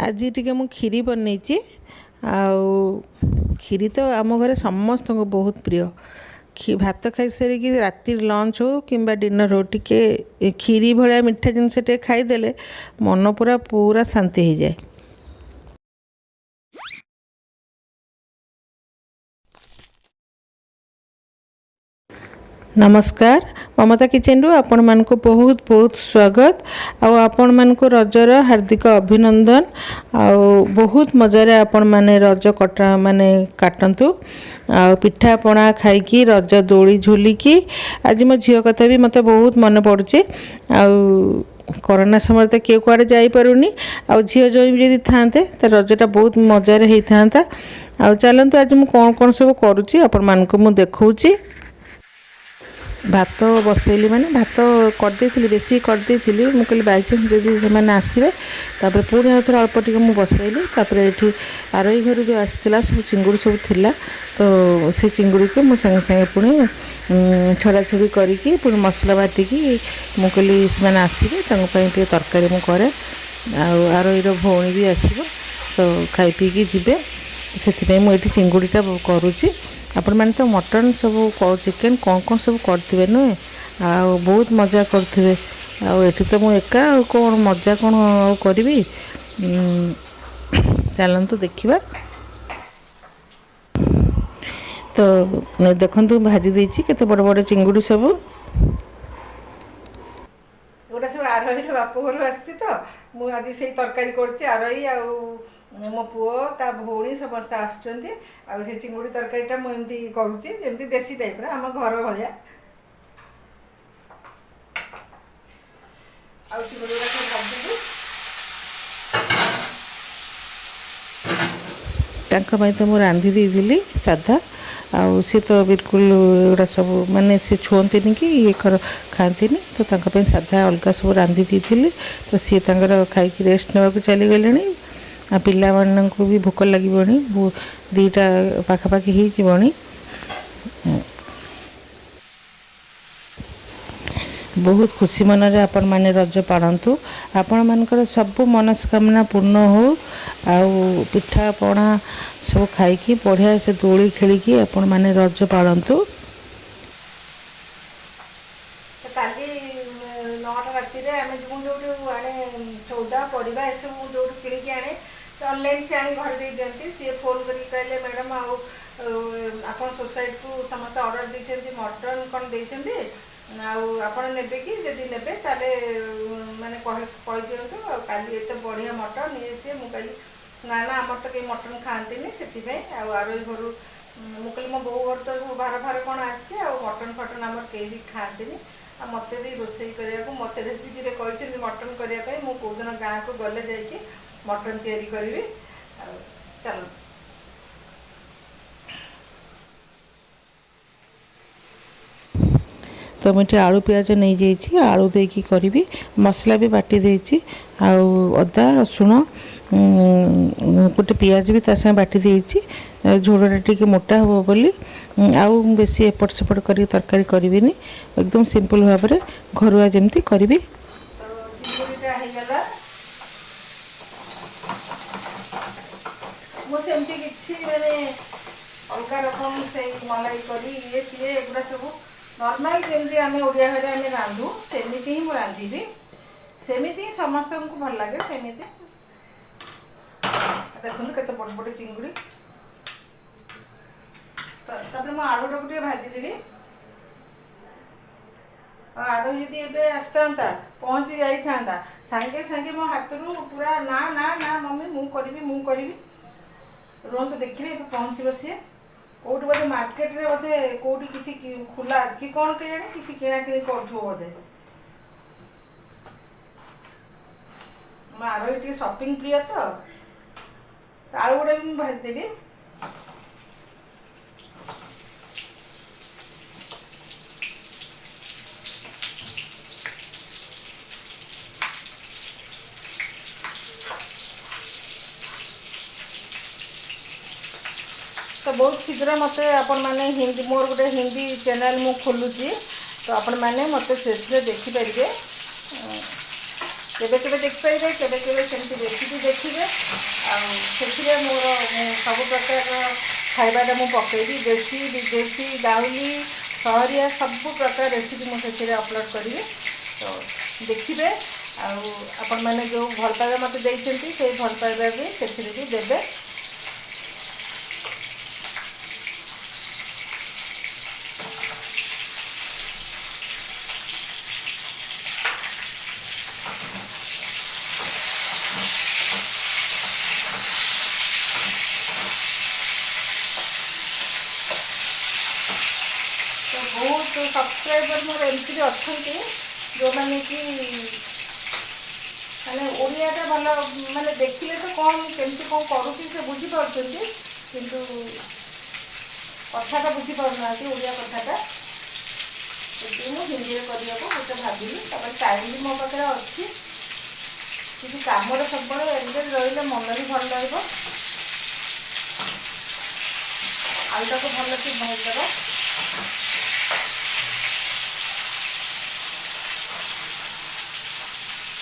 आज टिके मु खीरी बनई खीरी तो आम घरे समस्त को बहुत प्रिय। भात खाई सारिकी राति लंच हो कि डिनर हो टिके खीरी भाया मिठा जिनस खाईदे मन पूरा पूरा शांति हो जाए। नमस्कार, ममता किचन रु आपण मानक बहुत बहुत स्वागत। आपण मानक रजर हार्दिक अभिनंदन। बहुत मजारे आपण माने रज कटा माने काटंतु पिठा पणा खाइकी रज दोली झुलिकी। आज मो झील कथा भी मत बहुत मन पड़ुचे। कोरोना समय तो किए कुआड़े जापरूनी झील जो भी था तो रजटा बहुत मजार होता। चलतु आज मुझे कौन कौन सब करुच्ची आपण मानक मु देखौची। भात बसैली माने भात करदे बेसी करदे मुझे कहली बाई चान्स जदि से आसवे तापर पुणी आउ थे अल्प टिके मुझे बसैली। तापर ये आरई घर जो आसाला सब चिंगुड़ी सब थिला तो से चिंगुड़ी को मुझे संगे संगे पुणी छड़ा छुड़ी करी पुणी मसला बाटिकी मुझे कहली से आसवे तरकारी मुझे आरईर भौणी भी आसो तो खाई पीकी जीवे से मुझे चिंगुड़ीटा करुच्ची। आपण मैंने तो मटन सब चिकेन कौन कौन सब करते नुहे बहुत मजा करते आठी तो मुझे एका कौन मजा कौन करी। चलतु देखा तो देखु भाजी देती केते बड़ बड़ चिंगुड़ी सब गोटा सब आरोही बाप घर आसी तो मुझे आज से तरकारी कर आरोही मो पुओ ता भौणी समस्त आसे चिंगुड़ी तरकारीटा मुझे करुँची देसी टाइप आम घर भाया चिंगुड़ी तो मुझे रांधि देली साधा सी तो बिल्कुल एगुड़ा सब माने सी छुअती कि ये खाती तो साधा अलग सब रांधि दी तो सी खाई रेस्ट ने चली गले। पिला को भी भोक लगे दीटा पाखापाखि हो बहुत खुशी मन आपण मैंने रज पालतु। आपण मानकर सब मनस्कामना पूर्ण हो पिठा पणा सब खाई बढ़िया से दोली खेलिकी आपण मैंने रज पालतु। काली 9टा राति आने सौदा परिवा ये सब जो किणिकी आने ऑनलाइन से आनी घर दे दिखती सी फोन करके कहले मैडम आप सोसाइटी को समस्त ऑर्डर देते मटन कौन देते आपड़ ने कि जदि ने माने कह दिंतु काली एत बढ़िया मटन ये सी मुझे ना ना आम तो कहीं मटन खाती से आरोही घर मुझे मो बो घर तो बार बार कौन आसी मटन फटन आम कहीं भी खाती मत भी रोसे करने मत रेसिपी कहते मटन करने मुझे कौन गाँव को गले जाकि मटन तैयारी करी। चलो तो मुझे आलू प्याज नहीं जाइए आलू देकी करी मसला भी बाटी देती अदा रसुण गोटे पियाज भी तासा बाटी देती झोलटा टी मोटा हे बोली आउ बेसी एपट सेपट कर तरकारी करी एकदम सिंपल भाव में घरुआ जमती करी। मुझे किसी मैंने अलग रकम से मलाई करी ये सी एगुड़ा सब नॉर्मल जमी आम ओडिया घरे आम रांधु सेमती ही मुझे रांधि सेमती समस्त को भल लगे सेमती देखो केते बड़ बड़ चिंगुड़ी मुझे आलूटा को भाजीदेवी आलू जदि ए आसता पहुँची जाता सांगे सांगे मो हाथ रू पूरा ना ना ना मम्मी मुझे रुहतु देखिए पहुँचो सी कौट बोधे मार्केट रे बोधे कौटी किसी खुला कि कौन के जाने किसी किणा किणी कर बोधे आरोही टे शॉपिंग प्रिय तो आलू गुड़ा भी भाजीदेवी। तो बहुत शीघ्र मत आपण मैंने हिंदी मोर गोटे हिंदी चैनल मु खोलुची तो आपण मैंने मत से देखिपारे केबे केबे देखिपारे केबे केबे सेमती रेसिपी देखिए आउ मोर सब प्रकार खाइबाटा मु पकेबी देसी विदेशी गाउली सहरिया सब प्रकार रेसिपी मुझे अपलोड करी तो देखिए आपण मैंने जो भल पाइबा मत देते से भल पाइबा भी से देवे। तो बहुत सब्सक्राइबर मोर एमती अच्छा जो मैंने कि माने ओडियाटा भल माने देखिले तो कौन केमती कौन करुँच से बुझीपार किंतु कथाटा बुझीपारना ओडिया कथाटा मुझे हिंदी में करने को गोटे भाविली टाइम भी मो पाखे अच्छी कि कम सब एंगेज रही मन भी भल रहा आलुटा को भल कि भाजदेवा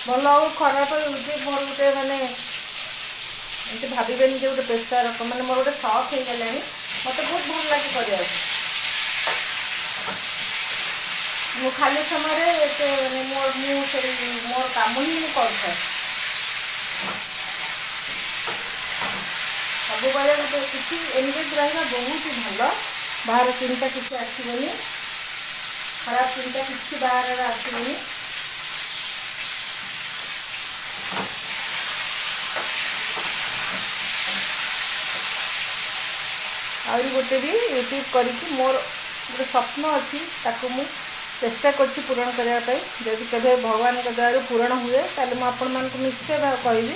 भल आउ खराब मोर गोटे माने एमती भावेनि जे गोटे प्रेसर मैंने मोर गोटे शौक हो गला मत बहुत भल लगे कर मु खाली समय मोर काम ही कर सब गोटे किसी एंगेज रहा बहुत ही भल बाहर चिंता किसी आसबनी खराब चिंता किसी बाहर आसबनी आउरी गोटे भी यूट्यूब करके मोर गोटे स्वप्न अच्छी ताकू मु चेष्टा करछि पूरण करने जदि केवे भगवान के द्वारा पूरण हुए ताले मु आपण मानक निश्चय कहबी।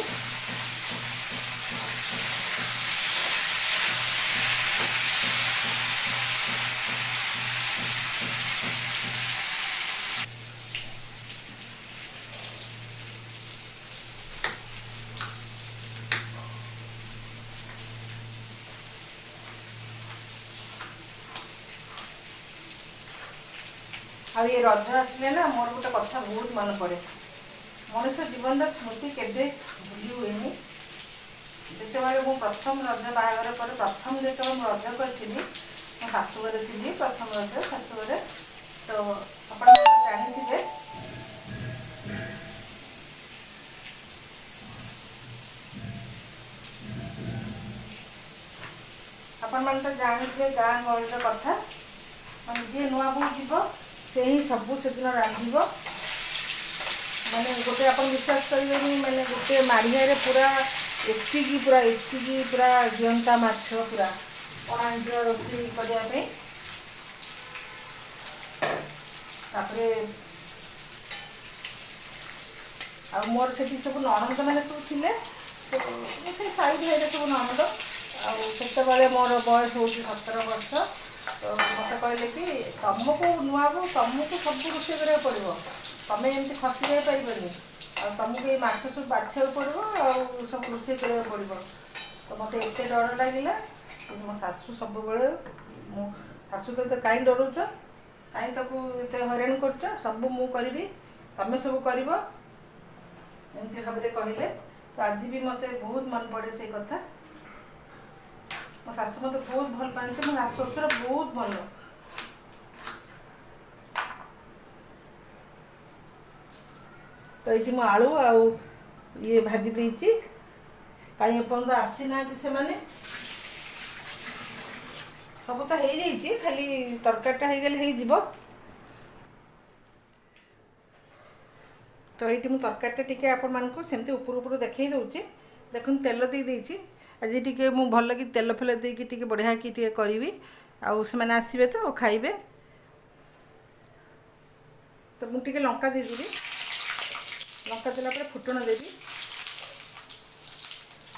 आ ये रज आसले ना मोर गोटे कथा बहुत मन पड़े मनुष्य जीवन स्मृति केवे भूली हुए जिते मु प्रथम रज बाहागर पर प्रथम जो रज करी मो शाशुघर थी प्रथम रज शाशुघर तो आप जानी आपण मैंने तो जानी गाँ गहल कथा मैं जी नुआ बोल जीव से ही सबू से दिन रांधिब मैंने गोटे आप विश्वास करेंगे मैंने गोटे माड़िया पूरा एतिकी पूरा जीवंता माछ पूरा अणांज रोषे करने मोर से सब नणंद मैंने सब थे साइड भाई सब नणंद आते मोर बयस हो 17 वर्ष तो मत कहले कि तुमको नुआ बो तुमको सब रोषे करा पड़ो तुम एमती खसी जाई पारबनी तुमको ये माछ सब बाछा पड़ो आ सब रोषे करा पड़ो तो मत एत डर लगे मो शाशु सब मो शाशु तो कहीं डरुच कहीं एत हईराण कर सब मु करी तुम सब कर एमती भाव कहले तो आज भी मत बहुत मन पड़े से कथा मो शाशु मत बहुत भल पाते मो शाशु शशुर बहुत भल तो ये मु आलू आउ ये भाजी देती कहीं एपर्त आसी ना से माने सब तो हो जाइए खाली तरकारीटा हो गले हो तो ये तरकारीटा टिके आपण मानक सेमती ऊपर ऊपर देखई दउची देखुन तेल दे देची आज टी मु भल कि तेल फेल देकी बढ़िया कि करी आउ से आसबे तो खाइबे तो मुझे लंका देदेवी लंका देला फुटण देवी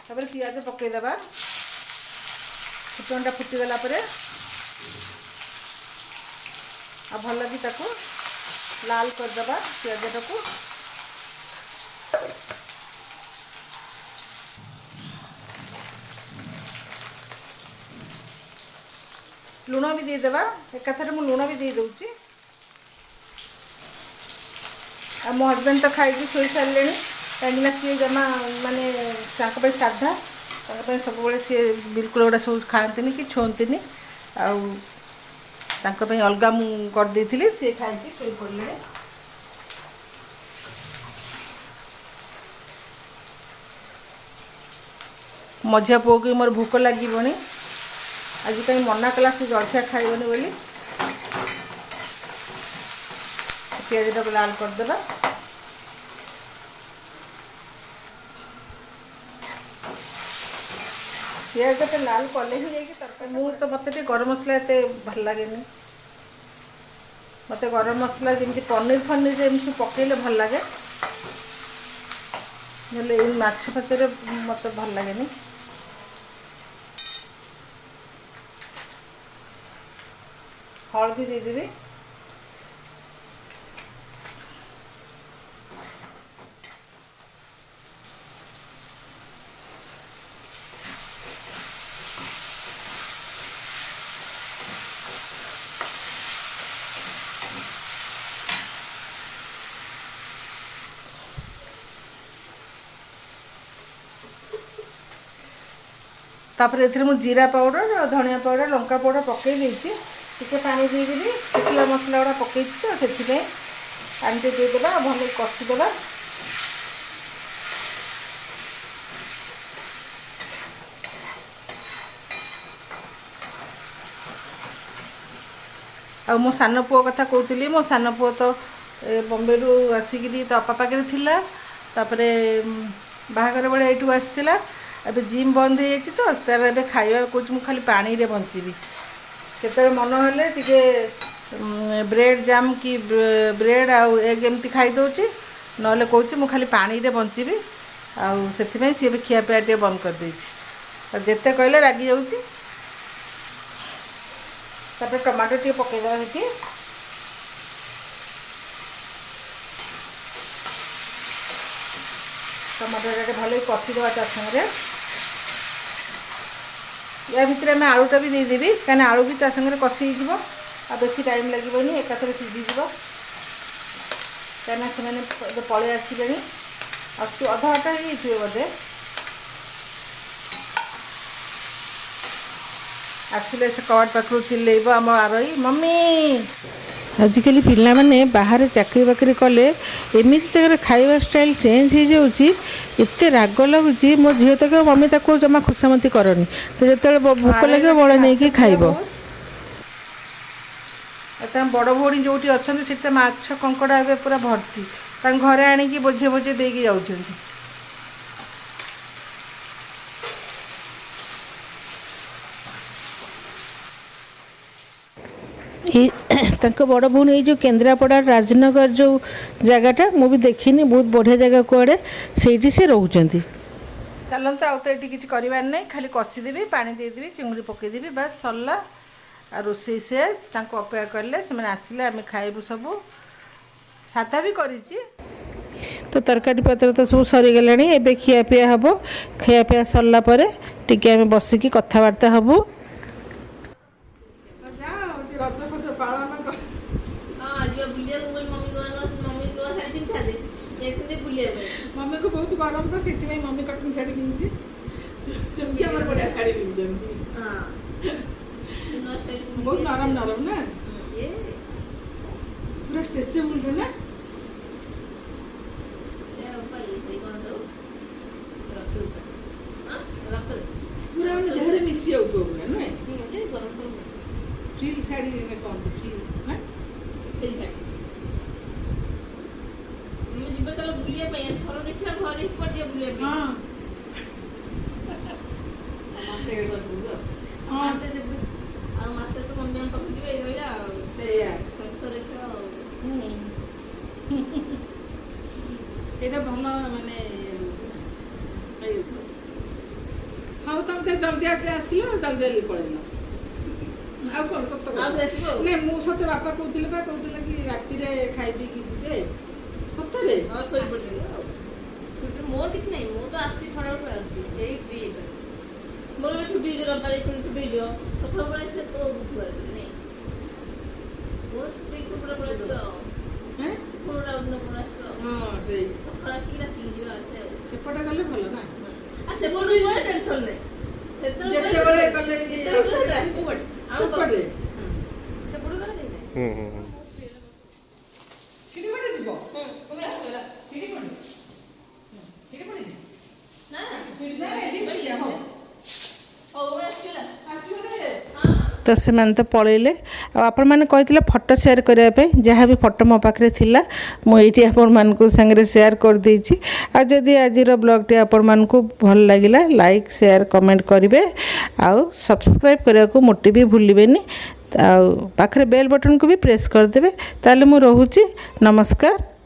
तापर पियाज पकईदेवा फुटणटा फुटीगला आ भल कि लाल करदेवा पियाजटा को लुण भी देदेवा एकाथरे मु लुण भी दे दूची आ मो हजबैंड तो खाई शोई सारे कहीं सी जमा माने साधा सब सी बिल्कुल गोटा सब खाती कि छुंती अलग मु करदे सी खाई शोई पड़े। मझिया पुओ को मोर भोक लगे आज कहीं मना कला से जलखिया खाइबनी बोली पियाज टाक लाल करदेबा। पियाज तो लाल कले ही जाइए तरकारी मु तो मत गरम मसला एत भल लगे मत गरम मसला जमी पनीर फनीर जमी पकड़े भल लगे माछ फचरे मत भल लगे। हल्दी देदेवी तापर ए जीरा पाउडर धनिया पाउडर लंका पाउडर पकई देती टे पानी देदेवी शुखला मसला गुड़ा पकई तो से पानी देदेबा भल कषिदेबा। आ मो सान पुओ कथा कहती मो सान पुओ तो बॉम्बे रू आसिक तो अपा पाखे थिला तापरे बाहागर बेले यू आसला अब जिम बंद हो जाए तो तार ए खाଇବା कौच मु खाली पानी रे बंचीबी केते मन हेले टिके ब्रेड जाम कि ब्रेड आउ एग एमती खाई दौची ना कौच मु खाली पानी रे बंचीबी आउ से सी भी खिया पिया टे बंद कर देछि जिते कहले रागी जाऊँगी। तापर टमाटो टे पकईदेवा ये टमाटो भल कषिदेवा ता सागे या भितर आम आलूटा भी देदेवी कहीं आलू भी ता सागे कषि आ बेसी टाइम लगे एकाथरे सीझीज कहीं से पलि आसले अधा घंटा ही बोधे आसिले से कवाट पाखु चिल्लेब आम आरई मम्मी आजिकल पिला माने बाहर चाकरी बाकरी कले एमती तक खाଇବା स्टाइल चेंज हो जाऊँगी एत राग लगुच मो झील तक मम्मी ताको जमा खुशामती करनी तो जो भोक लगे बड़े नहीं खाइब बड़ भौणी जो अच्छा से माछ कंकड़ा ए पूरा भर्ती घरे आणिकी बोझे बोझे देकी जाऊँ। बड़ भौणी जो केन्द्रापड़ा राजनगर जो जगटा मु भी देखनी बहुत बढ़िया जगह कड़े से रोचती चलते आउ तो ये किसी करार नहीं खाली कषिदेवी पानी देदेवी चिंगुड़ी पकईदेवी बस सरला आ रोषे शेष अपेक्षा कले से आसिले आम खाइबू सब सादा भी करी तो तरकारी पत्र तो सब सरीगला एवं खियापिया हम खियापिया सरला टिके आम बसिकी कथबार्ता हबू। मम्मी को बहुत गरम तो से मम्मी कटन शाड़ी पिंधि बढ़िया शाड़ी पिंधि बहुत नरम नरम ना पूरा स्ट्रेचेबल ना पूरा देहरे मिसी आउतो ना फ्रिल शाड़ी में कौन तो फ्रिल ना फ्रिल शाड़ी मुझे चलो बुलिया पे थोड़ा देखिया घर देख पड़ जे बुलिया पे हां मासे के बस बुझो मासे से आ मासे तो मम्मी हम पकड़ जीवे गइला से यार ससुर के एटा भलो माने कई हां तुम ते जल्दी आसलो जल्दी पळेलो आ कोन सत्य नहीं मु सत्य बापा कहतिले बा कहतिले कि राती रे खाइबी कि जिबे सत्तरे हां सोई पड़िलो छुट्टी मोर किछ नहीं मु तो आस्ती थोड़ा ऊपर आस्ती सेही फ्री मोर में छुट्टी जरा पाले छुट्टी लियो सफल पड़े से तो बुधवार नहीं मोर छुट्टी को पूरा पड़े से हैं पूरा उतना पूरा से ହଁ ସେଇ ସକାଳ ଆସିକି ରାତିକି ଯିବା ଆସିବା ସେପଟେ ଗଲେ ଭଲ ନା ଆଉ ସେପଟେ ଗଲେ ଟେନସନ୍ ନାହିଁ ଯେତେବେଳେ ଗଲେ ଆସିବ ସେପଟେ ସେପଟେ ଗଲେ ନାହିଁ ସିଡ଼ି ପଟେ ଯିବ ତୁମେ ଆସିଲା ସିଡ଼ି ପଟେ ସିଡ଼ି ପଟେ ନା ସିଡ଼ି ନା ଏଠି ପଟେ ହଉ ହଉ ଆସିଲା ଆସିବ ତ ସେମାନେ ତ ପଳେଇଲେ ଆଉ ଆପଣମାନେ କହିଥିଲେ ଫଟୋ ସେୟାର କରିବା ପାଇଁ ଯାହା ବି ଫଟୋ ମୋ ପାଖରେ ଥିଲା ମୁଁ ଏଇଠି ଆପଣମାନଙ୍କୁ ସାଙ୍ଗରେ ସେୟାର କରିଦେଇଛି ଆଉ ଯଦି ଆଜିର ବ୍ଲଗ୍ଟି ଆପଣମାନଙ୍କୁ ଭଲ ଲାଗିଲା ଲାଇକ୍ ସେୟାର କମେଣ୍ଟ କରିବେ ଆଉ ସବସ୍କ୍ରାଇବ୍ କରିବାକୁ ମୋଟେ ବି ଭୁଲିବେନି ଆଉ ପାଖରେ ବେଲ୍ ବଟନ୍କୁ ବି ପ୍ରେସ୍ କରିଦେବେ ତାହେଲେ ମୁଁ ରହୁଛି ନମସ୍କାର।